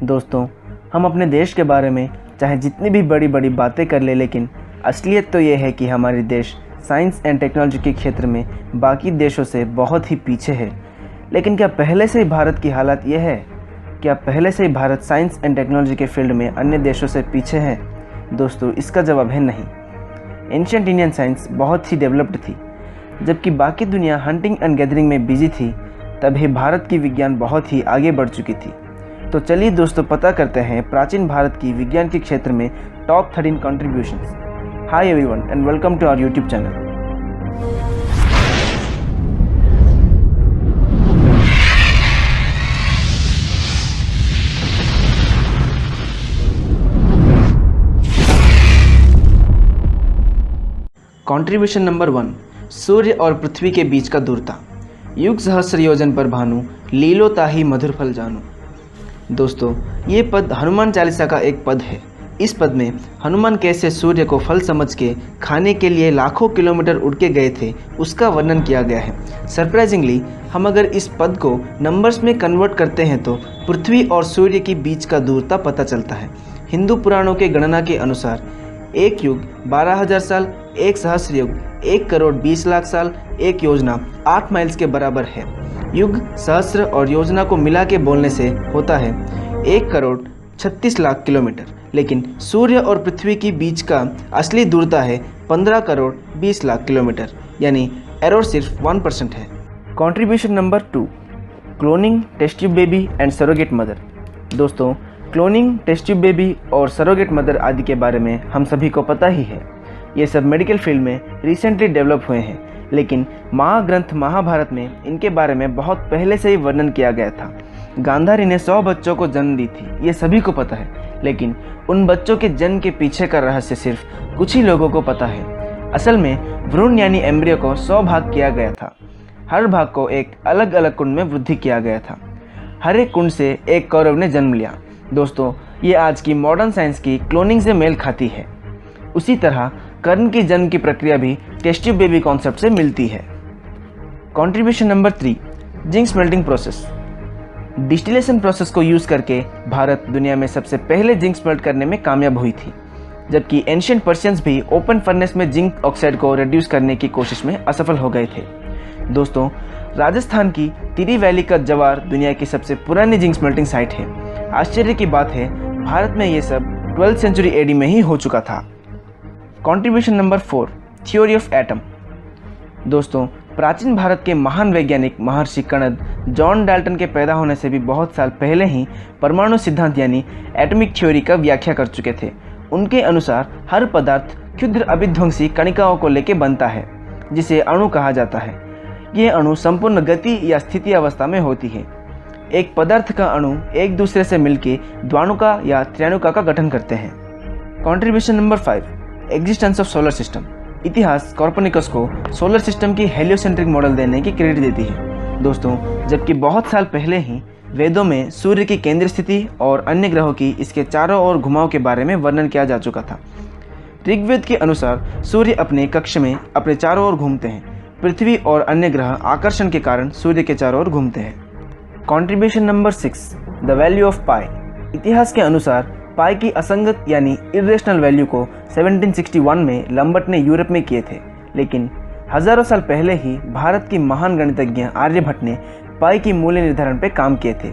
दोस्तों, हम अपने देश के बारे में चाहे जितनी भी बड़ी बड़ी बातें कर ले, लेकिन असलियत तो ये है कि हमारे देश साइंस एंड टेक्नोलॉजी के क्षेत्र में बाकी देशों से बहुत ही पीछे है। लेकिन क्या पहले से ही भारत की हालत ये है? क्या पहले से ही भारत साइंस एंड टेक्नोलॉजी के फील्ड में अन्य देशों से पीछे है? दोस्तों, इसका जवाब है नहीं। एंशिएंट इंडियन साइंस बहुत ही डेवलप्ड थी। जबकि बाकी दुनिया हंटिंग एंड गैदरिंग में बिजी थी, तभी भारत की विज्ञान बहुत ही आगे बढ़ चुकी थी। तो चलिए दोस्तों, पता करते हैं प्राचीन भारत की विज्ञान के क्षेत्र में top 13 contributions. Hi everyone and welcome to our YouTube channel. Contribution number 1, सूर्य और पृथ्वी के बीच का दूरता। युग सहस्र योजन पर भानु, लीलो ताहि मधुर फल जानू। दोस्तों, ये पद हनुमान चालीसा का एक पद है। इस पद में हनुमान कैसे सूर्य को फल समझ के खाने के लिए लाखों किलोमीटर उड़ के गए थे, उसका वर्णन किया गया है। सरप्राइजिंगली, हम अगर इस पद को नंबर्स में कन्वर्ट करते हैं तो पृथ्वी और सूर्य के बीच का दूरता पता चलता है। हिंदू पुराणों के गणना के अनुसार एक युग 12,000 साल, एक सहस्र युग 1 करोड़ 20 लाख साल, एक योजना 8 माइल्स के बराबर है। युग, सहस्र और योजना को मिला के बोलने से होता है 1 करोड़ 36 लाख किलोमीटर। लेकिन सूर्य और पृथ्वी के बीच का असली दूरता है 15 करोड़ 20 लाख किलोमीटर, यानी एरर सिर्फ 1% है। Contribution number 2, cloning, test tube baby and surrogate mother. दोस्तों, क्लोनिंग, टेस्ट ट्यूब बेबी और सरोगेट मदर आदि के बारे में हम सभी को पता ही है। ये सब मेडिकल फील्ड में रिसेंटली डेवलप हुए हैं, लेकिन महाग्रंथ महाभारत में इनके बारे में बहुत पहले से ही वर्णन किया गया था। गांधारी ने 100 बच्चों को जन्म दी थी, ये सभी को पता है, लेकिन उन बच्चों के जन्म के पीछे का रहस्य सिर्फ कुछ ही लोगों को पता है। असल में भ्रूण यानी एम्ब्रियो को 100 भाग किया गया था। हर भाग को एक अलग अलग कुंड में वृद्धि किया गया था। हर एक कुंड से एक कौरव ने जन्म लिया। दोस्तों, ये आज की मॉडर्न साइंस की क्लोनिंग से मेल खाती है। उसी तरह कर्ण की जन्म की प्रक्रिया भी टेस्ट ट्यूब बेबी कॉन्सेप्ट से मिलती है। Contribution number 3, zinc smelting process. Distillation process को यूज करके भारत दुनिया में सबसे पहले जिंक स्मेल्ट करने में कामयाब हुई थी, जबकि एंशिएंट पर्शियंस भी ओपन फर्नेस में जिंक ऑक्साइड को रिड्यूस करने की कोशिश में असफल हो गए थे। दोस्तों, राजस्थान की तिरी वैली का जवार दुनिया की सबसे पुरानी जिंक स्मेल्टिंग साइट है। आश्चर्य की बात है, भारत में ये सब 12वीं सेंचुरी एडी में ही हो चुका था। Contribution number 4, theory of atom. दोस्तों, प्राचीन भारत के महान वैज्ञानिक महर्षि कणद जॉन डाल्टन के पैदा होने से भी बहुत साल पहले ही परमाणु सिद्धांत यानी एटॉमिक थ्योरी का व्याख्या कर चुके थे। उनके अनुसार हर पदार्थ क्षुद्र अभिध्वंसी कणिकाओं को लेकर बनता है, जिसे अणु कहा जाता है। ये अणु संपूर्ण गति या स्थिति अवस्था में होती है। एक पदार्थ का अणु एक दूसरे से मिलकर द्वाणुका या त्रियाणुका का गठन करते हैं। Contribution number 5, existence of solar system. इतिहास कॉर्पनिकस को सोलर सिस्टम की हेलियोसेंट्रिक मॉडल देने की क्रेडिट देती है। दोस्तों, जबकि बहुत साल पहले ही वेदों में सूर्य की केंद्र स्थिति और अन्य ग्रहों की इसके चारों ओर घुमाव के बारे में वर्णन किया जा चुका था। ऋग्वेद के अनुसार सूर्य अपने कक्ष में अपने चारों ओर घूमते हैं। पृथ्वी और अन्य ग्रह आकर्षण के कारण सूर्य के चारों ओर घूमते हैं। Contribution number 6, the value of pi. इतिहास के अनुसार पाई की असंगत यानी इरेशनल वैल्यू को 1761 में लंबट ने यूरोप में किए थे, लेकिन हजारों साल पहले ही भारत की महान गणितज्ञ आर्यभट्ट ने पाई की मूल्य निर्धारण पर काम किए थे।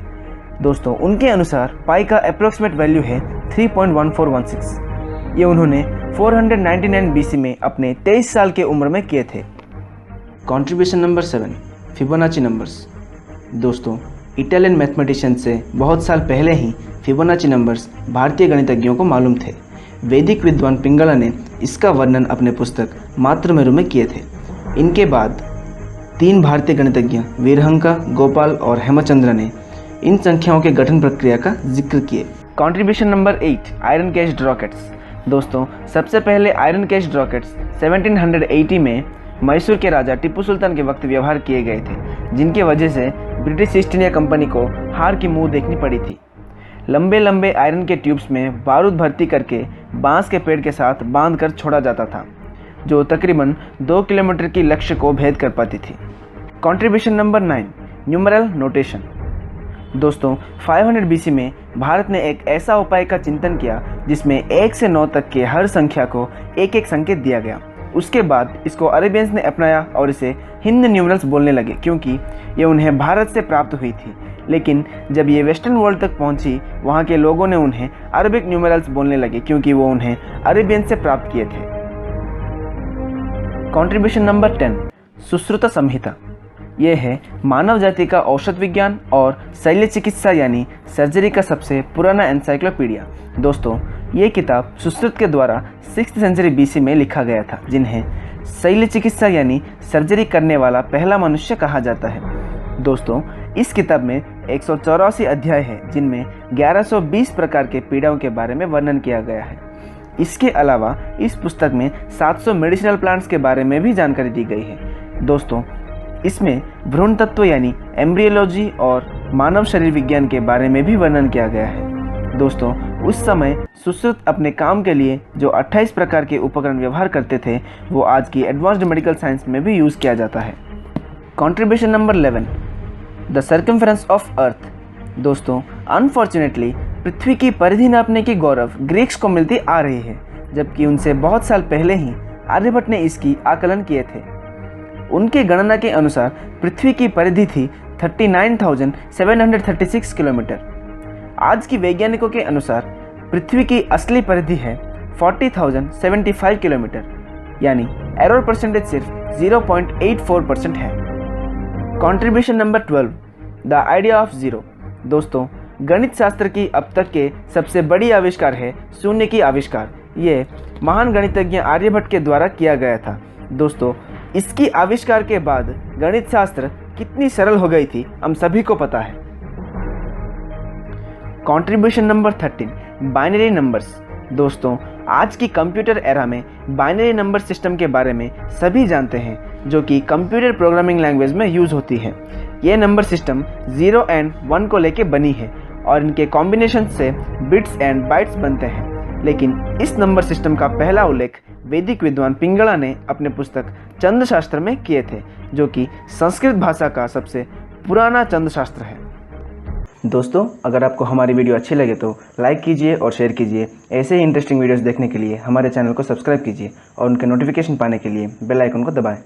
दोस्तों, उनके अनुसार पाई का अप्रोक्सीमेट वैल्यू है 3.1416। ये उन्होंने 499 BC में अपने 23 साल के उम्र में किए थे। Contribution number 7, Fibonacci numbers. दोस्तों, इटालियन मैथमेटिशियन से बहुत साल पहले ही फिबोनाची नंबर्स भारतीय गणितज्ञों को मालूम थे। वैदिक विद्वान पिंगला ने इसका वर्णन अपने पुस्तक मातृमेरु में किए थे। इनके बाद 3 भारतीय गणितज्ञ वीरहंका, गोपाल और हेमचंद्र ने इन संख्याओं के गठन प्रक्रिया का जिक्र किए। Contribution number 8, iron cased rockets. दोस्तों, सबसे पहले आयरन कैस्ड रॉकेट्स 1780 में मैसूर के राजा टीपू सुल्तान के वक्त व्यवहार किए गए थे, जिनके वजह से ब्रिटिश ईस्ट इंडिया कंपनी को हार की मुंह देखनी पड़ी थी। लंबे लंबे आयरन के ट्यूब्स में बारूद भर्ती करके बांस के पेड़ के साथ बांध कर छोड़ा जाता था, जो तकरीबन 2 किलोमीटर की लक्ष्य को भेद कर पाती थी। Contribution number 9, numeral notation. दोस्तों 500 BC में भारत ने एक ऐसा उपाय का चिंतन किया जिसमें 1 से 9 तक के हर संख्या को एक एक संकेत दिया गया। उसके बाद इसको अरेबियंस ने अपनाया और इसे हिंद न्यूमरल्स बोलने लगे, क्योंकि ये उन्हें भारत से प्राप्त हुई थी। लेकिन जब ये वेस्टर्न वर्ल्ड तक पहुंची, वहाँ के लोगों ने उन्हें अरबिक न्यूमरल्स बोलने लगे, क्योंकि वो उन्हें अरेबियंस से प्राप्त किए थे। कंट्रीब्यूशन नंबर 10, सुश्रुत संहिता। यह है मानव जाति का औषध विज्ञान और शल्य चिकित्सा यानी सर्जरी का सबसे पुराना एनसाइक्लोपीडिया। दोस्तों, ये किताब सुश्रुत के द्वारा 6th सेंचुरी BC में लिखा गया था, जिन्हें शल्य चिकित्सा यानी सर्जरी करने वाला पहला मनुष्य कहा जाता है। दोस्तों, इस किताब में 184 अध्याय हैं, जिनमें 1120 प्रकार के पीड़ाओं के बारे में वर्णन किया गया है। इसके अलावा इस पुस्तक में 700 मेडिसिनल प्लांट्स के बारे में भी जानकारी दी गई है। दोस्तों, इसमें भ्रूण तत्व यानी एम्ब्रियोलॉजी और मानव शरीर विज्ञान के बारे में भी वर्णन किया गया है। दोस्तों, उस समय सुश्रुत अपने काम के लिए जो 28 प्रकार के उपकरण व्यवहार करते थे, वो आज की एडवांस्ड मेडिकल साइंस में भी यूज़ किया जाता है। Contribution number 11, the circumference of earth. दोस्तों, अनफॉर्चुनेटली पृथ्वी की परिधि नापने की गौरव ग्रीक्स को मिलती आ रही है, जबकि उनसे बहुत साल पहले ही आर्यभट्ट ने इसकी आकलन किए थे। उनके गणना के अनुसार पृथ्वी की परिधि थी 39,736 किलोमीटर। आज की वैज्ञानिकों के अनुसार पृथ्वी की असली परिधि है 40,075 किलोमीटर, यानी एरर परसेंटेज सिर्फ 0.84% है। Contribution number 12, the idea of zero. दोस्तों, गणित शास्त्र की अब तक के सबसे बड़ी आविष्कार है शून्य की आविष्कार। ये महान गणितज्ञ आर्यभट्ट के द्वारा किया गया था। दोस्तों, इसकी आविष्कार के बाद गणित शास्त्र कितनी सरल हो गई थी, हम सभी को पता है। Contribution number 13, binary numbers. दोस्तों, आज की कंप्यूटर एरा में बाइनरी नंबर सिस्टम के बारे में सभी जानते हैं, जो कि कंप्यूटर प्रोग्रामिंग लैंग्वेज में यूज़ होती है। ये नंबर सिस्टम 0 एंड 1 को लेके बनी है और इनके कॉम्बिनेशन से बिट्स एंड बाइट्स बनते हैं। लेकिन इस नंबर सिस्टम का पहला उल्लेख वैदिक विद्वान पिंगला ने अपने पुस्तक चंद्र शास्त्र में किए थे, जो कि संस्कृत भाषा का सबसे पुराना चंद्र शास्त्र है। दोस्तों, अगर आपको हमारी वीडियो अच्छी लगे तो लाइक कीजिए और शेयर कीजिए। ऐसे ही इंटरेस्टिंग वीडियोस देखने के लिए हमारे चैनल को सब्सक्राइब कीजिए और उनके नोटिफिकेशन पाने के लिए बेल आइकन को दबाएं।